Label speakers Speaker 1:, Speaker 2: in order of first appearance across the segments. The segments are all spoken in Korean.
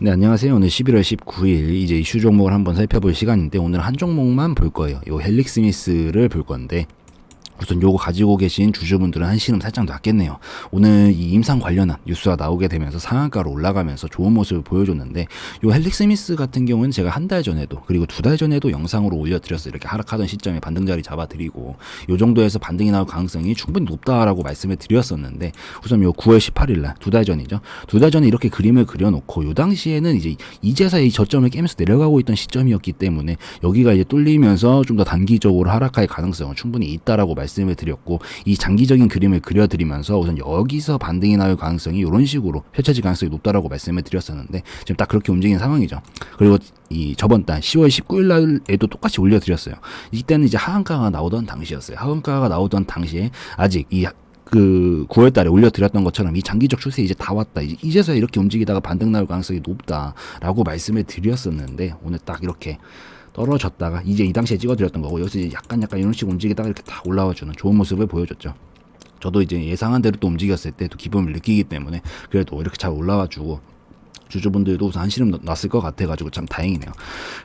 Speaker 1: 네, 안녕하세요. 오늘 11월 19일 이제 이슈 종목을 한번 살펴볼 시간인데 오늘 한 종목만 볼 거예요. 요 헬릭 스미스를 볼 건데 우선 요거 가지고 계신 주주분들은 한시름 살짝 났겠네요. 오늘 이 임상 관련한 뉴스가 나오게 되면서 상한가로 올라가면서 좋은 모습을 보여줬는데 요 헬릭 스미스 같은 경우는 제가 한 달 전에도 그리고 두 달 전에도 영상으로 올려드렸어요. 이렇게 하락하던 시점에 반등 자리 잡아드리고 요 정도에서 반등이 나올 가능성이 충분히 높다라고 말씀을 드렸었는데 우선 요 9월 18일 날 두 달 전이죠. 두 달 전에 이렇게 그림을 그려놓고 요 당시에는 이제 이제서 이 저점을 깨면서 내려가고 있던 시점이었기 때문에 여기가 이제 뚫리면서 좀 더 단기적으로 하락할 가능성은 충분히 있다라고 말씀을 드렸고 이 장기적인 그림을 그려드리면서 우선 여기서 반등이 나올 가능성이 이런 식으로 펼쳐질 가능성이 높다라고 말씀을 드렸었는데 지금 딱 그렇게 움직이는 상황이죠. 그리고 이 저번 달 10월 19일 날에도 똑같이 올려드렸어요. 이때는 이제 하한가가 나오던 당시였어요. 하한가가 나오던 당시에 아직 그 9월 달에 올려드렸던 것처럼 이 장기적 추세 이제 다 왔다. 이제서야 이렇게 움직이다가 반등 나올 가능성이 높다라고 말씀을 드렸었는데 오늘 딱 이렇게 떨어졌다가 이제 이 당시에 찍어드렸던 거고 여기서 이제 약간 이런 식으로 움직이다가 이렇게 딱 올라와주는 좋은 모습을 보여줬죠. 저도 이제 예상한 대로 또 움직였을 때 또 기쁨을 느끼기 때문에 그래도 이렇게 잘 올라와주고 주주분들도 우선 한시름 났을 것 같아가지고 참 다행이네요.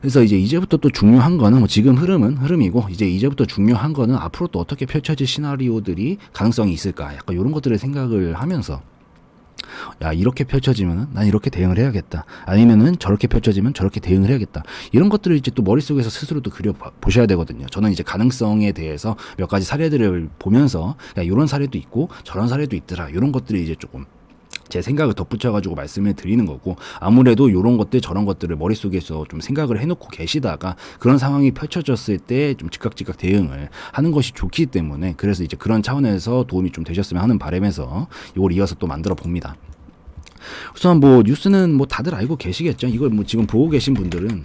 Speaker 1: 그래서 이제부터 또 중요한 거는 뭐 지금 흐름은 흐름이고 이제부터 중요한 거는 앞으로 또 어떻게 펼쳐질 시나리오들이 가능성이 있을까 약간 이런 것들을 생각을 하면서 야 이렇게 펼쳐지면은 난 이렇게 대응을 해야겠다 아니면은 저렇게 펼쳐지면 저렇게 대응을 해야겠다 이런 것들을 이제 또 머릿속에서 스스로 또 그려 보셔야 되거든요. 저는 이제 가능성에 대해서 몇 가지 사례들을 보면서 야 이런 사례도 있고 저런 사례도 있더라 이런 것들이 이제 조금 제 생각을 덧붙여가지고 말씀을 드리는 거고 아무래도 이런 것들 저런 것들을 머릿속에서 좀 생각을 해놓고 계시다가 그런 상황이 펼쳐졌을 때 좀 즉각 대응을 하는 것이 좋기 때문에 그래서 이제 그런 차원에서 도움이 좀 되셨으면 하는 바람에서 이걸 이어서 또 만들어 봅니다. 우선 뭐 뉴스는 뭐 다들 알고 계시겠죠. 이걸 뭐 지금 보고 계신 분들은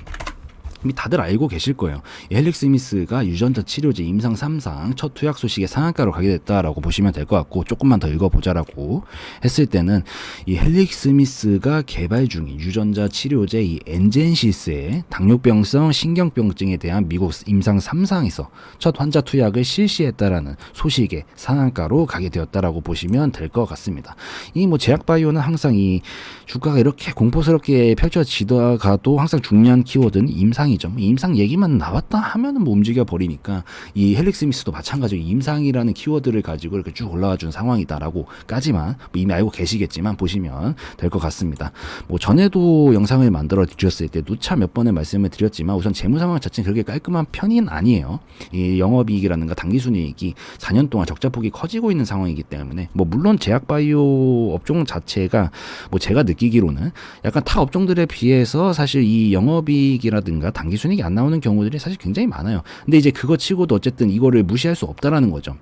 Speaker 1: 이미 다들 알고 계실 거예요. 헬릭 스미스가 유전자 치료제 임상 3상 첫 투약 소식에 상한가로 가게 됐다라고 보시면 될 것 같고 조금만 더 읽어보자라고 했을 때는 이 헬릭 스미스가 개발 중인 유전자 치료제 이 엔젠시스의 당뇨병성 신경병증에 대한 미국 임상 3상에서 첫 환자 투약을 실시했다라는 소식에 상한가로 가게 되었다라고 보시면 될 것 같습니다. 이 뭐 제약바이오는 항상 이 주가가 이렇게 공포스럽게 펼쳐지다가도 항상 중요한 키워드는 임상이죠. 임상 얘기만 나왔다 하면은 뭐 움직여 버리니까 이 헬릭 스미스도 마찬가지로 임상이라는 키워드를 가지고 이렇게 쭉 올라와 준 상황이다라고까지만 뭐 이미 알고 계시겠지만 보시면 될 것 같습니다. 뭐 전에도 영상을 만들어 드렸을 때 누차 몇 번의 말씀을 드렸지만 우선 재무 상황 자체는 그렇게 깔끔한 편은 아니에요. 이 영업이익이라든가 당기순이익이 4년 동안 적자폭이 커지고 있는 상황이기 때문에 뭐 물론 제약바이오 업종 자체가 뭐 제가 느끼기로는 약간 타 업종들에 비해서 사실 이 영업이익이라든가 당기순이익이 안 나오는 경우들이 사실 굉장히 많아요. 근데 이제 그거 치고도 어쨌든 이거를 무시할 수 없다라는 거죠.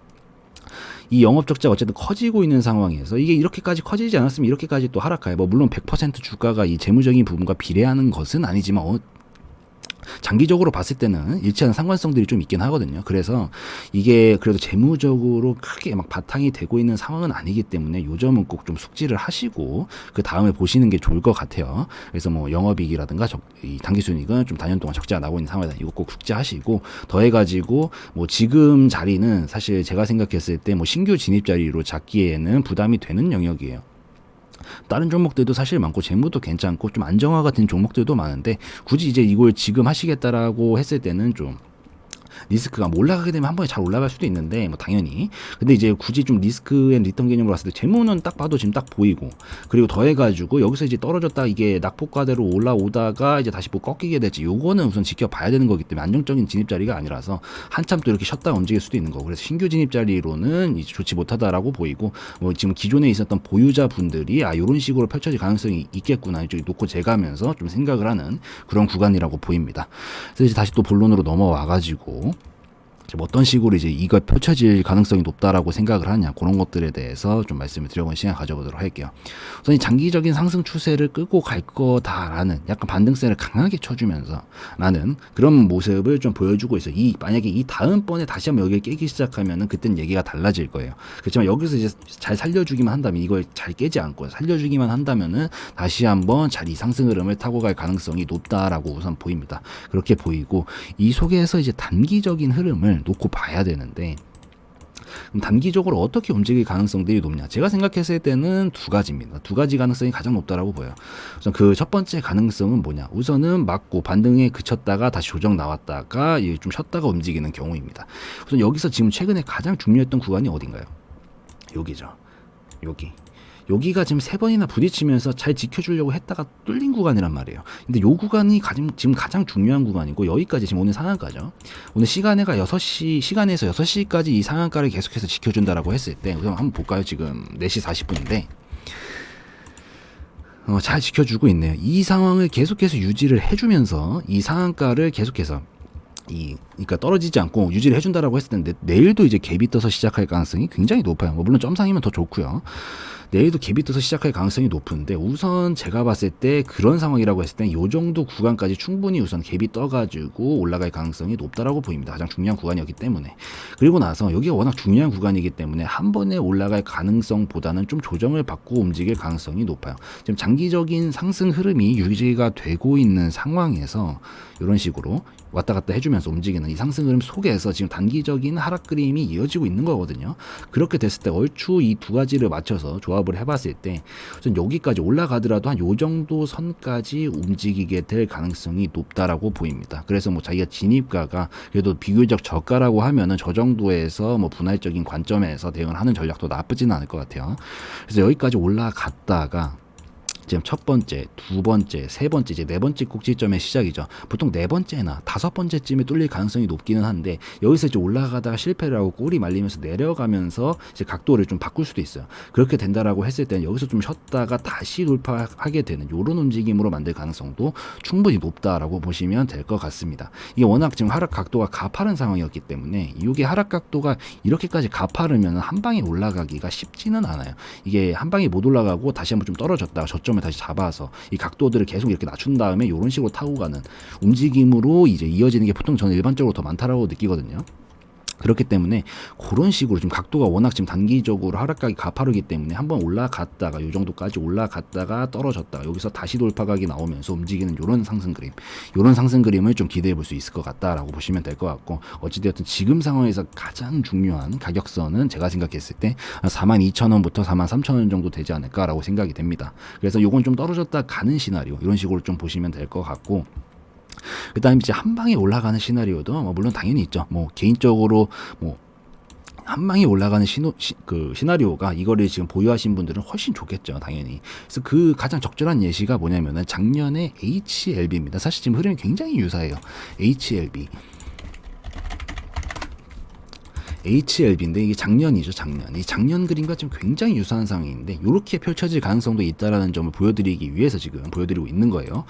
Speaker 1: 이 영업 적자가 어쨌든 커지고 있는 상황에서 이게 이렇게까지 커지지 않았으면 이렇게까지 또 하락해요. 뭐 물론 100% 주가가 이 재무적인 부분과 비례하는 것은 아니지만 장기적으로 봤을 때는 일치하는 상관성들이 좀 있긴 하거든요. 그래서 이게 그래도 재무적으로 크게 막 바탕이 되고 있는 상황은 아니기 때문에 요 점은 꼭 좀 숙지를 하시고 그 다음에 보시는 게 좋을 것 같아요. 그래서 뭐 영업이익이라든가 이 당기순이익은 좀 단년 동안 적자가 나고 있는 상황이다. 이거 꼭 숙지하시고 더해가지고 뭐 지금 자리는 사실 제가 생각했을 때 뭐 신규 진입 자리로 잡기에는 부담이 되는 영역이에요. 다른 종목들도 사실 많고 재무도 괜찮고 좀 안정화가 된 종목들도 많은데 굳이 이제 이걸 지금 하시겠다라고 했을 때는 좀 리스크가 뭐 올라가게 되면 한 번에 잘 올라갈 수도 있는데 뭐 당연히 근데 이제 굳이 좀 리스크 앤 리턴 개념으로 봤을 때 재무는 딱 봐도 지금 딱 보이고 그리고 더해가지고 여기서 이제 떨어졌다 이게 낙폭과대로 올라오다가 이제 다시 뭐 꺾이게 될지 요거는 우선 지켜봐야 되는 거기 때문에 안정적인 진입 자리가 아니라서 한참 또 이렇게 쉬었다 움직일 수도 있는 거고 그래서 신규 진입 자리로는 이제 좋지 못하다라고 보이고 뭐 지금 기존에 있었던 보유자 분들이 이런 식으로 펼쳐질 가능성이 있겠구나 이쪽에 놓고 재가면서 좀 생각을 하는 그런 구간이라고 보입니다. 그래서 이제 다시 또 본론으로 넘어와가지고 어떤 식으로 이제 이거 펼쳐질 가능성이 높다라고 생각을 하냐 그런 것들에 대해서 좀 말씀을 드려보는 시간 가져보도록 할게요. 우선 이 장기적인 상승 추세를 끌고 갈 거다라는 약간 반등세를 강하게 쳐주면서 라는 그런 모습을 좀 보여주고 있어요. 만약에 이 다음번에 다시 한번 여기를 깨기 시작하면은 그때는 얘기가 달라질 거예요. 그렇지만 여기서 이제 잘 살려주기만 한다면 이걸 잘 깨지 않고 살려주기만 한다면은 다시 한번 잘 이 상승 흐름을 타고 갈 가능성이 높다라고 우선 보입니다. 그렇게 보이고 이 속에서 이제 단기적인 흐름을 놓고 봐야 되는데 그럼 단기적으로 어떻게 움직일 가능성들이 높냐? 제가 생각했을 때는 두 가지입니다. 두 가지 가능성이 가장 높다라고 보여요. 우선 그 첫 번째 가능성은 뭐냐? 우선은 맞고 반등에 그쳤다가 다시 조정 나왔다가 좀 쉬었다가 움직이는 경우입니다. 우선 여기서 지금 최근에 가장 중요했던 구간이 어딘가요? 여기죠. 여기가 지금 3번이나 부딪히면서 잘 지켜주려고 했다가 뚫린 구간이란 말이에요. 근데 요 구간이 지금 가장 중요한 구간이고, 여기까지 지금 오늘 상한가죠. 오늘 시간에서 6시까지 이 상한가를 계속해서 지켜준다라고 했을 때, 그럼 한번 볼까요? 지금 4시 40분인데 잘 지켜주고 있네요. 이 상황을 계속해서 유지를 해주면서 이 상한가를 계속해서 그러니까 떨어지지 않고 유지를 해준다라고 했을 텐데, 내일도 이제 갭이 떠서 시작할 가능성이 굉장히 높아요. 물론 점상이면 더 좋고요. 내일도 갭이 떠서 시작할 가능성이 높은데, 우선 제가 봤을 때 그런 상황이라고 했을 때 이 정도 구간까지 충분히 우선 갭이 떠가지고 올라갈 가능성이 높다라고 보입니다. 가장 중요한 구간이었기 때문에. 그리고 나서 여기가 워낙 중요한 구간이기 때문에 한 번에 올라갈 가능성보다는 좀 조정을 받고 움직일 가능성이 높아요. 지금 장기적인 상승 흐름이 유지가 되고 있는 상황에서 이런 식으로 왔다 갔다 해주면서 움직이는 이 상승 흐름 속에서 지금 단기적인 하락 그림이 이어지고 있는 거거든요. 그렇게 됐을 때 얼추 이 두 가지를 맞춰서 조합을 해봤을 때 여기까지 올라가더라도 한 요 정도 선까지 움직이게 될 가능성이 높다라고 보입니다. 그래서 뭐 자기가 진입가가 그래도 비교적 저가라고 하면은 저 정도에서 뭐 분할적인 관점에서 대응을 하는 전략도 나쁘지는 않을 것 같아요. 그래서 여기까지 올라갔다가 지금 첫 번째, 두 번째, 세 번째, 이제 네 번째 꼭지점의 시작이죠. 보통 네 번째나 다섯 번째쯤에 뚫릴 가능성이 높기는 한데, 여기서 이제 올라가다가 실패를 하고 꼬리 말리면서 내려가면서 이제 각도를 좀 바꿀 수도 있어요. 그렇게 된다라고 했을 때는 여기서 좀 쉬었다가 다시 돌파하게 되는 이런 움직임으로 만들 가능성도 충분히 높다라고 보시면 될 것 같습니다. 이게 워낙 지금 하락 각도가 가파른 상황이었기 때문에, 이게 하락 각도가 이렇게까지 가파르면 한 방에 올라가기가 쉽지는 않아요. 이게 한 방에 못 올라가고 다시 한번 좀 떨어졌다가 저점을 다시 잡아서 이 각도들을 계속 이렇게 낮춘 다음에 이런 식으로 타고 가는 움직임으로 이제 이어지는 게 보통 저는 일반적으로 더 많다라고 느끼거든요. 그렇기 때문에 그런 식으로 지금 각도가 워낙 지금 단기적으로 하락각이 가파르기 때문에 한번 올라갔다가 요 정도까지 올라갔다가 떨어졌다가 여기서 다시 돌파각이 나오면서 움직이는 요런 상승 그림을 좀 기대해 볼 수 있을 것 같다라고 보시면 될 것 같고, 어찌되었든 지금 상황에서 가장 중요한 가격선은 제가 생각했을 때 42,000원부터 43,000원 정도 되지 않을까라고 생각이 됩니다. 그래서 요건 좀 떨어졌다 가는 시나리오, 이런 식으로 좀 보시면 될 것 같고, 그다음에 이제 한 방에 올라가는 시나리오도 물론 당연히 있죠. 뭐 개인적으로 한 방에 올라가는 시나리오가 이거를 지금 보유하신 분들은 훨씬 좋겠죠, 당연히. 그래서 그 가장 적절한 예시가 뭐냐면은 작년에 HLB입니다. 사실 지금 흐름이 굉장히 유사해요. HLB인데 이게 작년이죠, 작년. 이 작년 그림과 좀 굉장히 유사한 상황인데, 이렇게 펼쳐질 가능성도 있다라는 점을 보여드리기 위해서 지금 보여드리고 있는 거예요.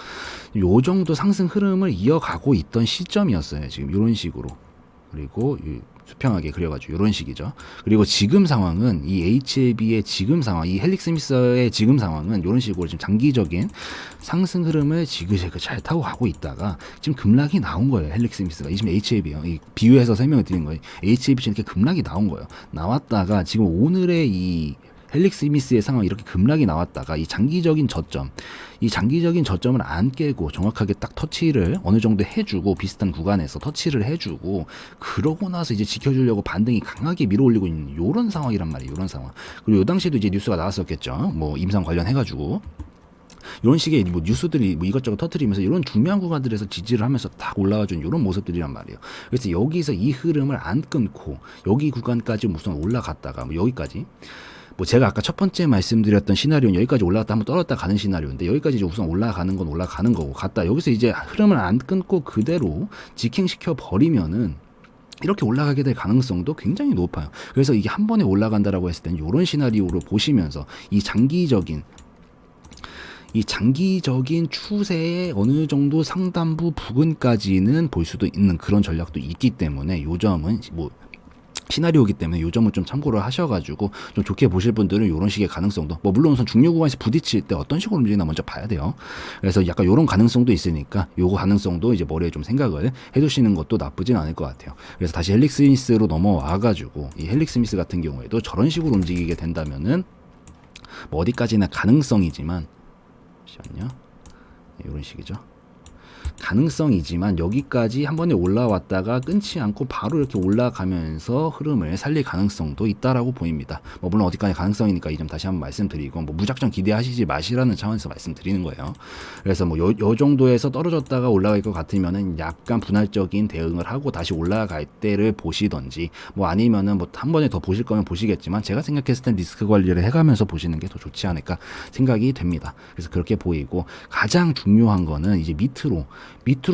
Speaker 1: 요 정도 상승 흐름을 이어가고 있던 시점이었어요, 지금 이런 식으로. 그리고 수평하게 그려가지고 이런 식이죠. 그리고 지금 상황은 이 HLB의 지금 상황, 이 헬릭스미스의 지금 상황은 이런 식으로 지금 장기적인 상승 흐름을 지그재그 잘 타고 가고 있다가 지금 급락이 나온 거예요. 헬릭스미스가. 이 지금 HLB요. 비유해서 설명을 드리는 거예요. HLB 지금 이렇게 급락이 나온 거예요. 나왔다가 지금 오늘의 이 헬릭스미스의 상황, 이렇게 급락이 나왔다가 이 장기적인 저점을 안 깨고 정확하게 딱 터치를 어느 정도 해주고, 비슷한 구간에서 터치를 해주고, 그러고 나서 이제 지켜주려고 반등이 강하게 밀어올리고 있는 요런 상황이란 말이에요. 요런 상황. 그리고 요 당시에도 이제 뉴스가 나왔었겠죠. 뭐 임상 관련해가지고. 이런 식의 뭐 뉴스들이 뭐 이것저것 터트리면서 이런 중요한 구간들에서 지지를 하면서 딱 올라와준 이런 모습들이란 말이에요. 그래서 여기서 이 흐름을 안 끊고 여기 구간까지 우선 올라갔다가 뭐 여기까지, 뭐 제가 아까 첫 번째 말씀드렸던 시나리오는 여기까지 올라갔다 한번 떨어졌다 가는 시나리오인데, 여기까지 이제 우선 올라가는 건 올라가는 거고, 갔다 여기서 이제 흐름을 안 끊고 그대로 직행시켜 버리면은 이렇게 올라가게 될 가능성도 굉장히 높아요. 그래서 이게 한 번에 올라간다라고 했을 때는 이런 시나리오로 보시면서 이 장기적인 추세의 어느 정도 상단부 부근까지는 볼 수도 있는 그런 전략도 있기 때문에, 요 점은 뭐 시나리오이기 때문에 요 점을 좀 참고를 하셔가지고 좀 좋게 보실 분들은 이런 식의 가능성도, 뭐 물론 우선 중요 구간에서 부딪힐 때 어떤 식으로 움직이나 먼저 봐야 돼요. 그래서 약간 이런 가능성도 있으니까 요거 가능성도 이제 머리에 좀 생각을 해두시는 것도 나쁘진 않을 것 같아요. 그래서 다시 헬릭스미스로 넘어와가지고 이 헬릭스미스 같은 경우에도 저런 식으로 움직이게 된다면은 뭐 어디까지나 가능성이지만, 잠시만요. 이런 식이죠. 가능성이지만 여기까지 한 번에 올라왔다가 끊지 않고 바로 이렇게 올라가면서 흐름을 살릴 가능성도 있다라고 보입니다. 뭐 물론 어디까지 가능성이니까 이 점 다시 한번 말씀드리고 뭐 무작정 기대하시지 마시라는 차원에서 말씀드리는 거예요. 그래서 뭐 요 정도에서 떨어졌다가 올라갈 것 같으면은 약간 분할적인 대응을 하고 다시 올라갈 때를 보시던지 뭐 아니면은 뭐 한 번에 더 보실 거면 보시겠지만 제가 생각했을 땐 리스크 관리를 해가면서 보시는 게 더 좋지 않을까 생각이 됩니다. 그래서 그렇게 보이고 가장 중요한 거는 이제 밑으로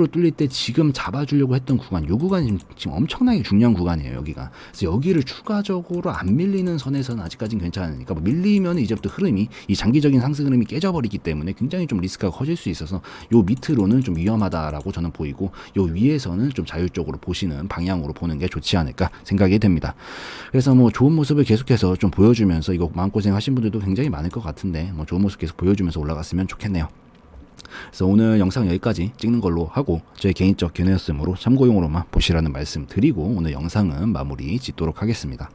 Speaker 1: 뚫릴 때 지금 잡아주려고 했던 구간, 요 구간이 지금 엄청나게 중요한 구간이에요, 여기가. 그래서 여기를 추가적으로 안 밀리는 선에서는 아직까지는 괜찮으니까, 뭐 밀리면 이제부터 흐름이, 이 장기적인 상승 흐름이 깨져버리기 때문에 굉장히 좀 리스크가 커질 수 있어서 요 밑으로는 좀 위험하다라고 저는 보이고, 요 위에서는 좀 자율적으로 보시는 방향으로 보는 게 좋지 않을까 생각이 됩니다. 그래서 뭐 좋은 모습을 계속해서 좀 보여주면서, 이거 마음고생 하신 분들도 굉장히 많을 것 같은데, 뭐 좋은 모습 계속 보여주면서 올라갔으면 좋겠네요. 그래서 오늘 영상 여기까지 찍는 걸로 하고 저의 개인적 견해였으므로 참고용으로만 보시라는 말씀 드리고 오늘 영상은 마무리 짓도록 하겠습니다.